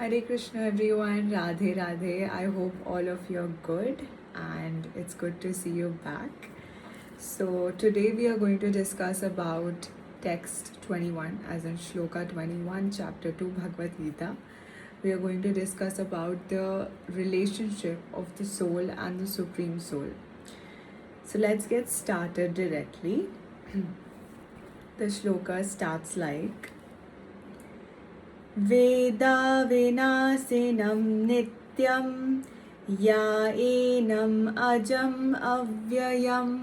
Hare Krishna everyone, Radhe Radhe. I hope all of you are good and it's good to see you back. So today we are going to discuss about text 21 as in Shloka 21 chapter 2 Bhagavad Gita. We are going to discuss about the relationship of the soul and the supreme soul. So let's get started directly. The shloka starts like वेदाविनाशिनं नित्यं या एनम् अजम् अव्ययम्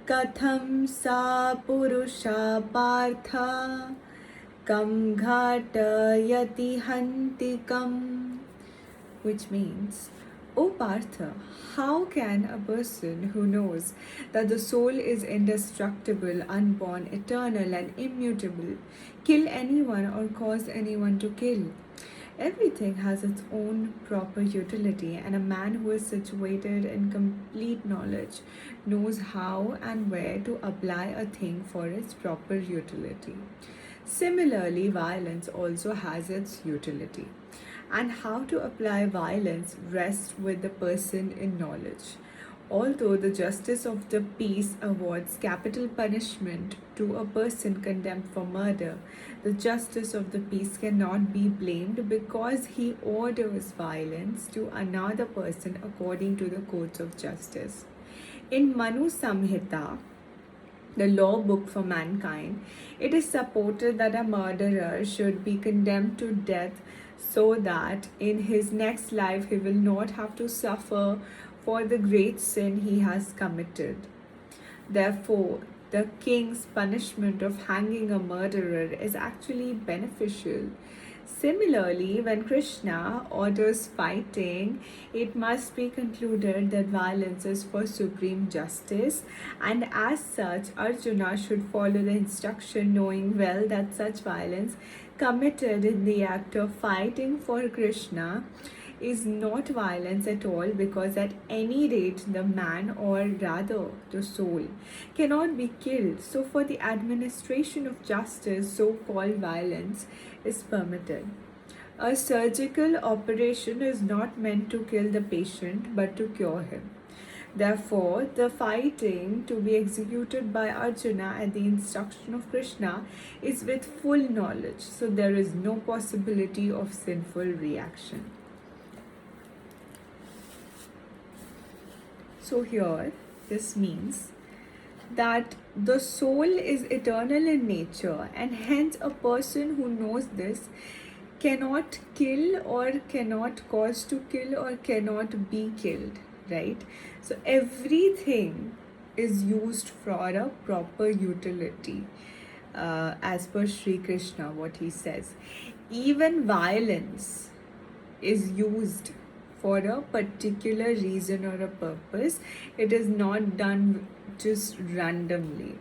कथं सा पुरुषा पार्थ कं घाटयति हन्तिकम्, which means, O Partha, how can a person who knows that the soul is indestructible, unborn, eternal, and immutable kill anyone or cause anyone to kill? Everything has its own proper utility, and a man who is situated in complete knowledge knows how and where to apply a thing for its proper utility. Similarly, violence also has its utility, and how to apply violence rests with the person in knowledge. Although the justice of the peace awards capital punishment to a person condemned for murder, the justice of the peace cannot be blamed because he orders violence to another person according to the codes of justice. In Manu Samhita, the law book for mankind, it is supported that a murderer should be condemned to death so that in his next life he will not have to suffer for the great sin he has committed. Therefore, the king's punishment of hanging a murderer is actually beneficial. Similarly, when Krishna orders fighting, it must be concluded that violence is for supreme justice, and as such, Arjuna should follow the instruction, knowing well that such violence committed in the act of fighting for Krishna is not violence at all, because at any rate the man, or rather the soul, cannot be killed. So for the administration of justice, so-called violence is permitted. A surgical operation is not meant to kill the patient but to cure him. Therefore, the fighting to be executed by Arjuna at the instruction of Krishna is with full knowledge, so there is no possibility of sinful reaction. So here, this means that the soul is eternal in nature, and hence a person who knows this cannot kill or cannot cause to kill or cannot be killed, right? So everything is used for a proper utility, as per Sri Krishna, what he says. Even violence is used for a particular reason or a purpose. It is not done just randomly.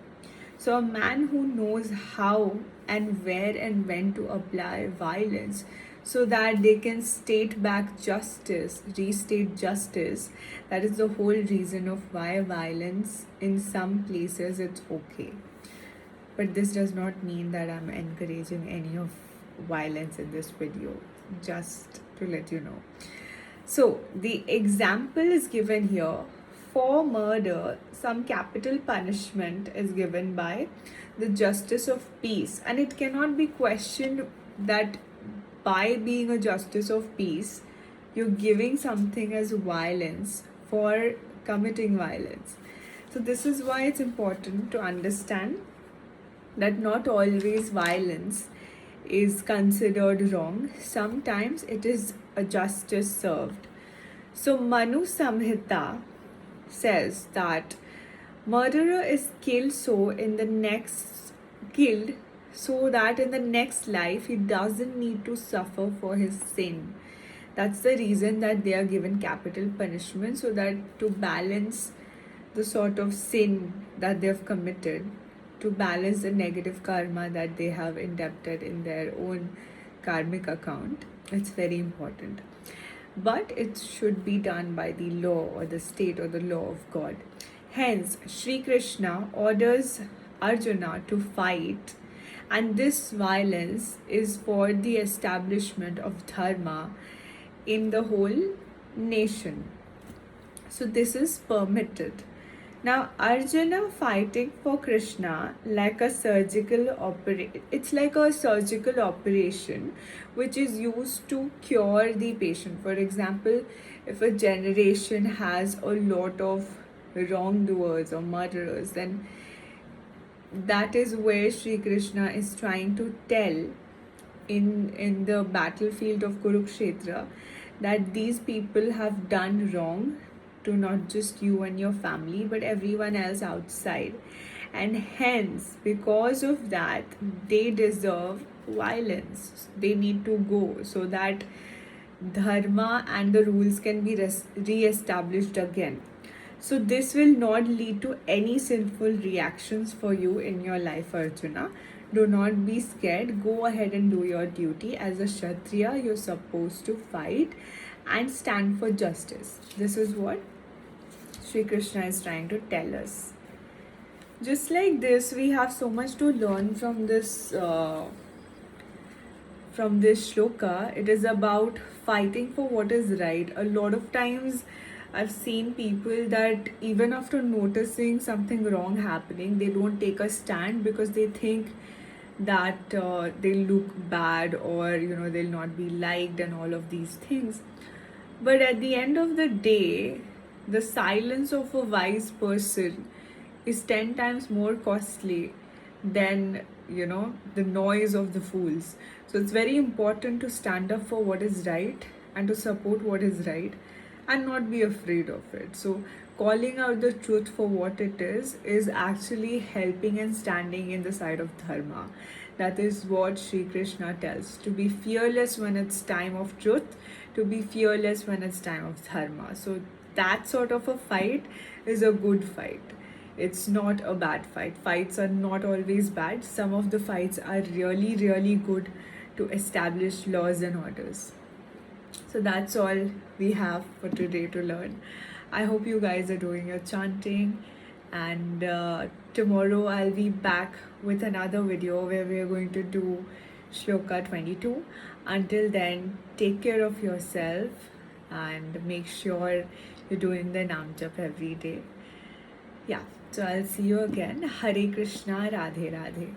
So a man who knows how and where and when to apply violence so that they can state back justice, restate justice, that is the whole reason of why violence in some places it's okay. But this does not mean that I'm encouraging any of violence in this video, just to let you know. So the example is given here. For murder, some capital punishment is given by the justice of peace, and it cannot be questioned that by being a justice of peace, you're giving something as violence for committing violence. So this is why it's important to understand that not always violence is considered wrong. Sometimes it is a justice served. So Manu Samhita says that murderer is killed so that in the next life he doesn't need to suffer for his sin. That's the reason that they are given capital punishment, so that to balance the sort of sin that they have committed, to balance the negative karma that they have indebted in their own karmic account. It's very important. But it should be done by the law or the state or the law of God. Hence, Sri Krishna orders Arjuna to fight And this violence is for the establishment of dharma in the whole nation. So this is permitted. Now Arjuna fighting for Krishna like a surgical operation. It's like a surgical operation which is used to cure the patient. For example, if a generation has a lot of wrongdoers or murderers, then that is where Sri Krishna is trying to tell in the battlefield of Kurukshetra that these people have done wrong to not just you and your family but everyone else outside, and hence because of that they deserve violence. They need to go so that dharma and the rules can be re-established again. So this will not lead to any sinful reactions for you in your life, Arjuna. Do not be scared. Go ahead and do your duty. As a Kshatriya, you're supposed to fight and stand for justice. This is what Sri Krishna is trying to tell us. Just like this, we have so much to learn from this shloka. It is about fighting for what is right. A lot of times I've seen people that even after noticing something wrong happening, they don't take a stand because they think that they'll look bad, or they'll not be liked and all of these things. But at the end of the day, the silence of a wise person is 10 times more costly than the noise of the fools. So it's very important to stand up for what is right and to support what is right and not be afraid of it. So calling out the truth for what it is actually helping and standing in the side of dharma. That is what Sri Krishna tells, to be fearless when it's time of truth, to be fearless when it's time of dharma. So that sort of a fight is a good fight. It's not a bad fight. Fights are not always bad. Some of the fights are really, really good to establish laws and orders. So that's all we have for today to learn. I hope you guys are doing your chanting, and tomorrow I'll be back with another video where we are going to do Shloka 22. Until then, take care of yourself and make sure you're doing the Nam Jap every day. Yeah, so I'll see you again. Hare Krishna, Radhe Radhe.